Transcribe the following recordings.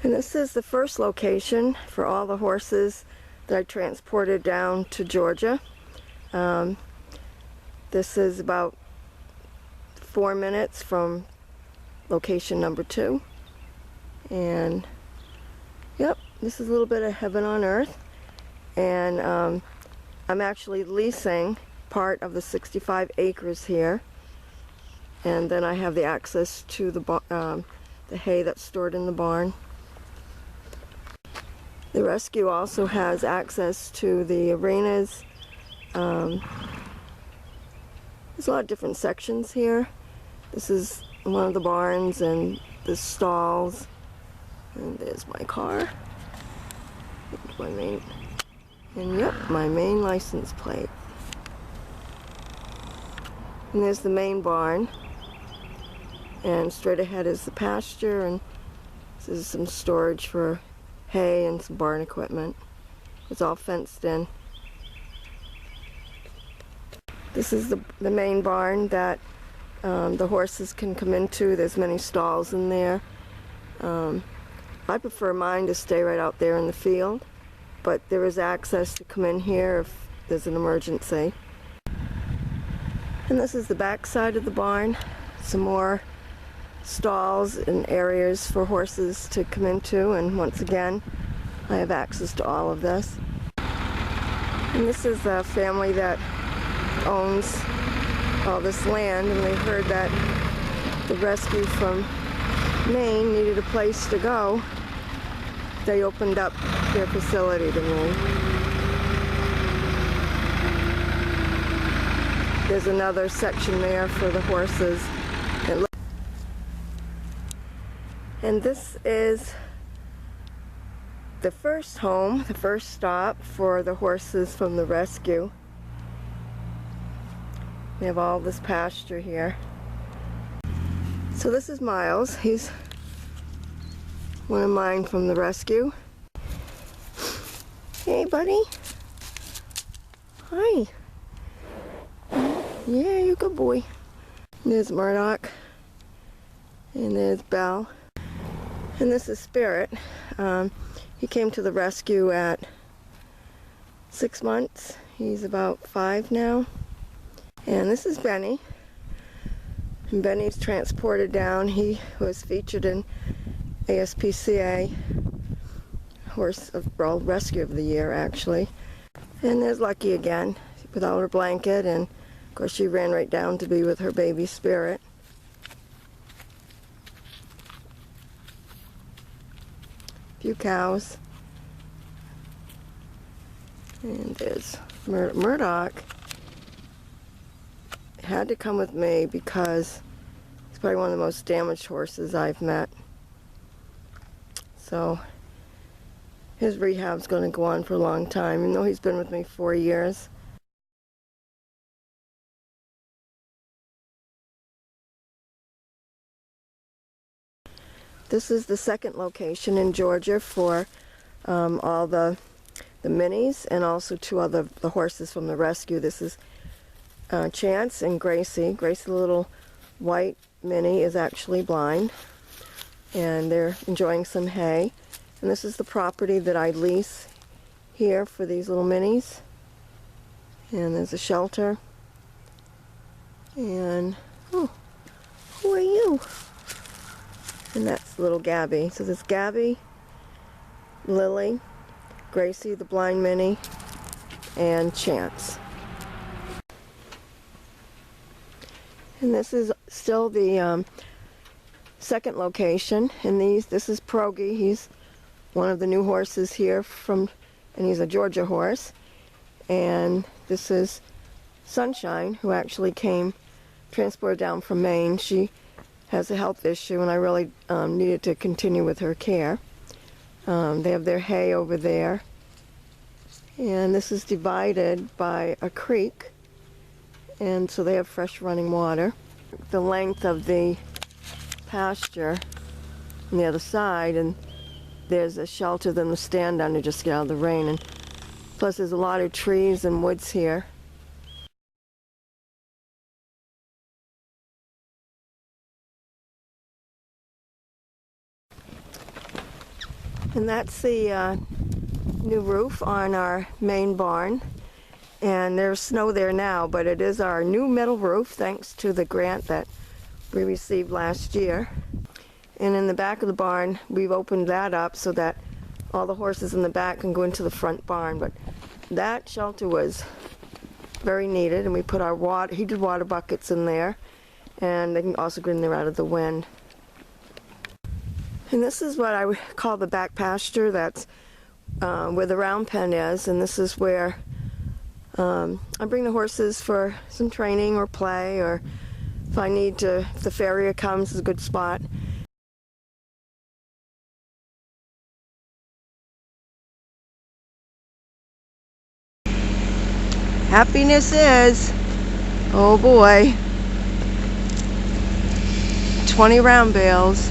And this is the first location for all the horses that I transported down to Georgia. This is about 4 minutes from location number 2. And yep, this is a little bit of heaven on earth. And I'm actually leasing part of the 65 acres here. And then I have the access to the hay that's stored in the barn. The rescue also has access to the arenas. There's a lot of different sections here. This is one of the barns and the stalls. And there's my car. And yep, my main license plate. And there's the main barn. And straight ahead is the pasture, and this is some storage for hay and some barn equipment. It's all fenced in. This is the main barn that the horses can come into. There's many stalls in there. I prefer mine to stay right out there in the field, but there is access to come in here if there's an emergency. And this is the back side of the barn. Some more stalls and areas for horses to come into, and once again I have access to all of this. And this is a family that owns all this land, and they heard that the rescue from Maine needed a place to go. They opened up their facility to me. There's another section there for the horses. And this is the first home, the first stop for the horses from the rescue. We have all this pasture here. So this is Miles. He's one of mine from the rescue. Hey, buddy. Hi. Yeah, you're a good boy. There's Murdock. And there's Belle. And this is Spirit. He came to the rescue at 6 months. He's about 5 now. And this is Benny. And Benny's transported down. He was featured in ASPCA Horse Rescue of the Year, actually. And there's Lucky again, without her blanket, and of course she ran right down to be with her baby Spirit. A few cows. And there's Murdock. Had to come with me because he's probably one of the most damaged horses I've met. So his rehab's going to go on for a long time, even though he's been with me 4 years. This is the second location in Georgia for all the minis, and also 2 other the horses from the rescue. This is Chance and Gracie. Gracie, the little white mini, is actually blind, and they're enjoying some hay. And this is the property that I lease here for these little minis. And there's a shelter. And oh, who are you? And that's little Gabby. So there's Gabby, Lily, Gracie the blind mini, and Chance. And this is still the second location. And this is Pierogi. He's one of the new horses here and he's a Georgia horse. And this is Sunshine, who actually came transported down from Maine. She has a health issue, and I really needed to continue with her care. They have their hay over there. And this is divided by a creek, and so they have fresh running water. The length of the pasture on the other side, and there's a shelter, then the stand under just to get out of the rain. And plus there's a lot of trees and woods here. And that's the new roof on our main barn. And there's snow there now, but it is our new metal roof thanks to the grant that we received last year. And in the back of the barn, we've opened that up so that all the horses in the back can go into the front barn. But that shelter was very needed, and we put our heated water buckets in there, and they can also go in there out of the wind. And this is what I would call the back pasture. That's where the round pen is, and this is where I bring the horses for some training or play, or if I need to, if the farrier comes, it's a good spot. Happiness is, oh boy, 20 round bales.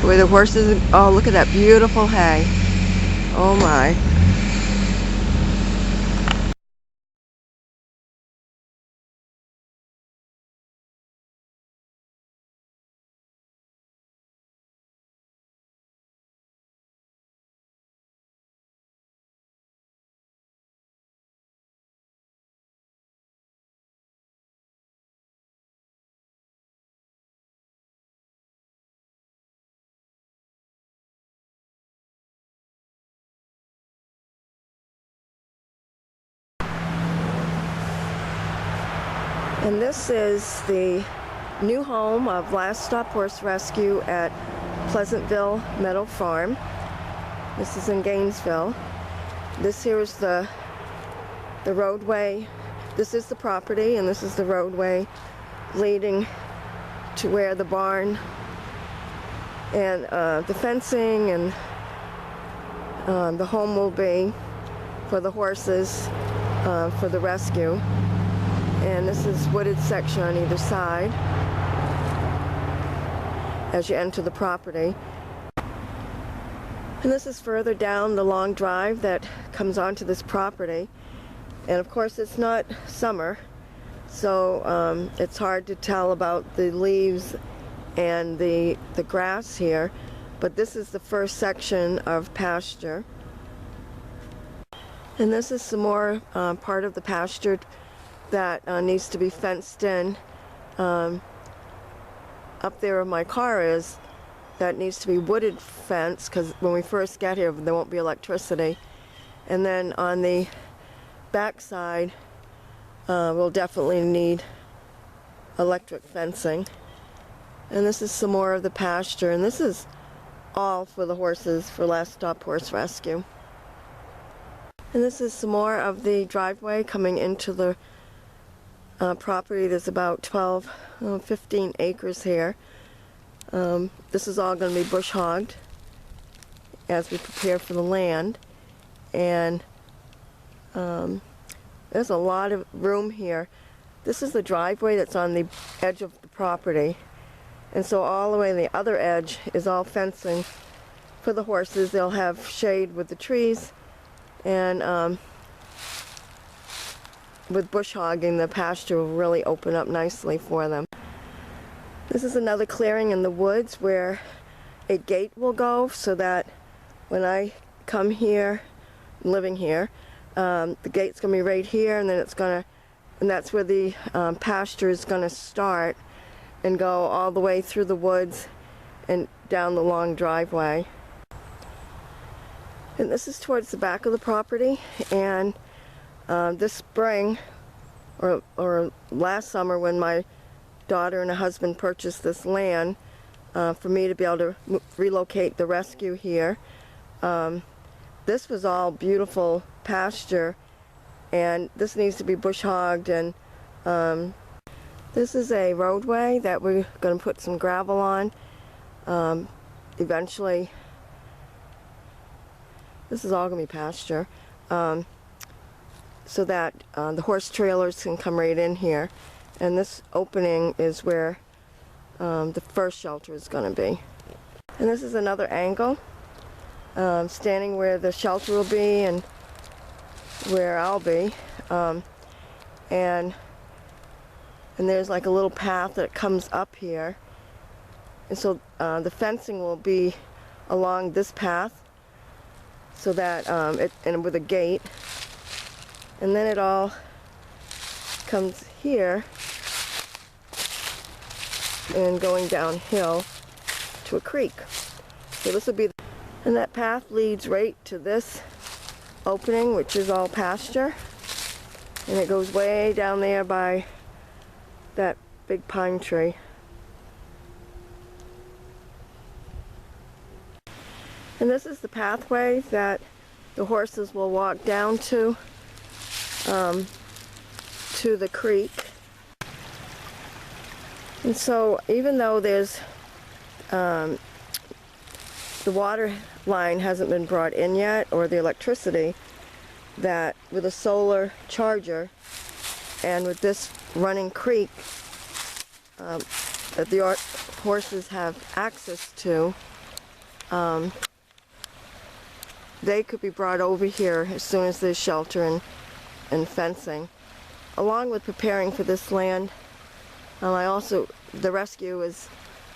Where the horses, oh look at that beautiful hay. Oh my. And this is the new home of Last Stop Horse Rescue at Pleasantville Meadow Farm. This is in Gainesville. This here is the roadway. This is the property, and this is the roadway leading to where the barn and the fencing and the home will be for the horses for the rescue. And this is wooded section on either side as you enter the property. And this is further down the long drive that comes onto this property. And of course it's not summer, so it's hard to tell about the leaves and the grass here. But this is the first section of pasture. And this is some more part of the pasture that needs to be fenced in. Up there where my car is, that needs to be wooded fence, because when we first get here there won't be electricity. And then on the back side we'll definitely need electric fencing. And this is some more of the pasture, and this is all for the horses for Last Stop Horse Rescue. And this is some more of the driveway coming into the property. There's about 15 acres here. This is all going to be bush hogged as we prepare for the land. And there's a lot of room here. This is the driveway that's on the edge of the property. And so all the way on the other edge is all fencing for the horses. They'll have shade with the trees, and with bush hogging, the pasture will really open up nicely for them. This is another clearing in the woods where a gate will go, so that when I come here, living here, the gate's going to be right here, and then and that's where the pasture is going to start and go all the way through the woods and down the long driveway. And this is towards the back of the property, and this spring, or last summer, when my daughter and her husband purchased this land for me to be able to relocate the rescue here, this was all beautiful pasture, and this needs to be bush hogged. And this is a roadway that we're going to put some gravel on eventually. This is all going to be pasture, so that the horse trailers can come right in here. And this opening is where the first shelter is going to be. And this is another angle, standing where the shelter will be and where I'll be. And and there's like a little path that comes up here, and so the fencing will be along this path, so that and with a gate, and then it all comes here and going downhill to a creek. So this will be, and that path leads right to this opening, which is all pasture, and it goes way down there by that big pine tree. And this is the pathway that the horses will walk down to the creek. And so even though there's the water line hasn't been brought in yet, or the electricity, that with a solar charger and with this running creek that the horses have access to, they could be brought over here as soon as there's shelter and fencing. Along with preparing for this land, the rescue is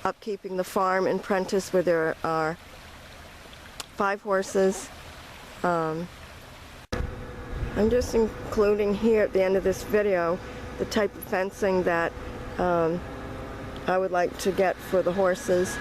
upkeeping the farm in Prentiss, where there are 5 horses. I'm just including here at the end of this video the type of fencing that I would like to get for the horses.